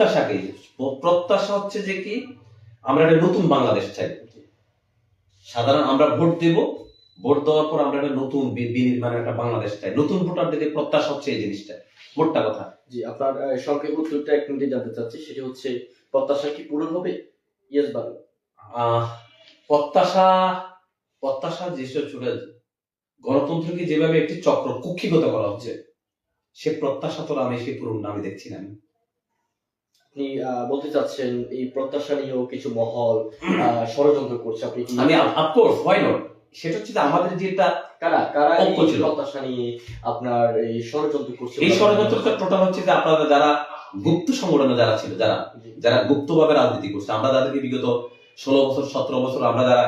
প্রত্যাশাকে, প্রত্যাশা হচ্ছে যে কি আমরা একটা নতুন বাংলাদেশ চাই। সাধারণ আমরা ভোট দেব, ভোট দেওয়ার পর আমরা একটা নতুন বিনির্মাণের একটা বাংলাদেশ চাই। নতুন ভোটারদের প্রত্যাশা হচ্ছে এই জিনিসটা, মোটটা কথা। জি, আপনার সংক্ষেপ উত্তরটা এক মিনিটে জানতে চাচ্ছি, সেটি হচ্ছে প্রত্যাশা কি পূরণ হবে? ইয়েস বা নো? প্রত্যাশা, প্রত্যাশা যেসব গণতন্ত্রকে যেভাবে একটি চক্র কুক্ষিগত করা হচ্ছে, সে প্রত্যাশা তো আমি সে পূরণ আমি দেখছি না। আপনি বলতে চাচ্ছেন এই প্রত্যাশা নিয়েও কিছু মহল ষড়যন্ত্র করছে, আপনি কি? আমি অফকোর্স হোয়াই নট, সেটা হচ্ছে যে আমাদের যেটা কারা কারা এই পক্ষ ছিল। প্রত্যাশা নিয়ে আপনার এই ষড়যন্ত্র করছে? এই ষড়যন্ত্রটা টোটাল হচ্ছে যে আপনারা যারা গুপ্ত সংগঠনে যারা ছিল, যারা গুপ্তভাবে রাজনীতি করছে, আমরা যাদেরকে বিগত 16 বছর 17 বছর আমরা যারা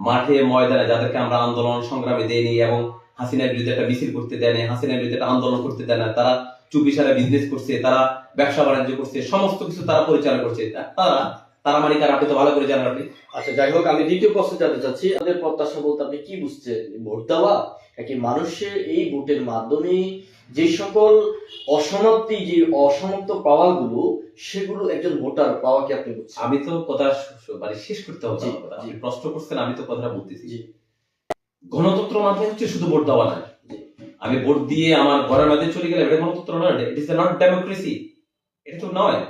মাঠে ময়দানে যাদেরকে আমরা আন্দোলন সংগ্রামে দেয়নি এবং হাসিনার বিরুদ্ধে একটা মিছিল করতে দেয়নি, হাসিনার বিরুদ্ধে একটা আন্দোলন করতে দেয় না, তারা চুপিসারে বিজনেস করছে, তারা ব্যবসা বাণিজ্য করছে, সমস্ত কিছু তারা পরিচালনা করছে। তারা তারা মানে কার, আপনি তো ভালো করে জানেন। আপনি আচ্ছা, যাই হোক, আমি দ্বিতীয় প্রশ্ন জানতে চাচ্ছি, আমাদের প্রত্যাশা বলতে আপনি কি বুঝছেন? ভোট দেওয়া নাকি মানুষের এই ভোটের মাধ্যমে যে সকল অসমাপ্তি, যে অসমাপ্ত পাওয়াগুলো, সেগুলো একজন ভোটার পাওয়া কি আপনি বুঝছেন? আমি তো কথা মানে শেষ করতে হবে। জি, আপনি জি। প্রশ্ন করছেন, আমি তো কথাটা বলতেছি। জি, গণতন্ত্র মানে হচ্ছে শুধু ভোট দেওয়া না। জি। আমি ভোট দিয়ে আমার ঘরের মধ্যে চলে গেলে এটা গণতন্ত্র নয়, ইট ইজ নট ডেমোক্রেসি, এটা তো নয়।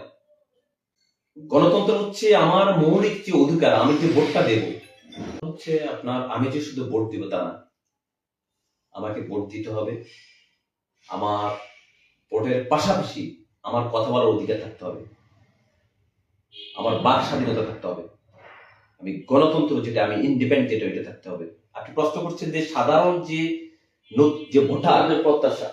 গণতন্ত্র হচ্ছে আমার মৌলিক যে অধিকার, আমি যে ভোটটা দেব হচ্ছে আপনার, আমি যে শুধু ভোট দিব তা না, আমাকে ভোট দিতে হবে, আমার ভোটের পাশাপাশি আমার কথা বলার অধিকার থাকতে হবে, আমার বাক স্বাধীনতা থাকতে হবে, আমি গণতন্ত্র যেটা আমি ইন্ডিপেন্ডেন্ট ওইটা থাকতে হবে। আপনি প্রশ্ন করছেন যে সাধারণ যে ভোটার আমাদের প্রত্যাশা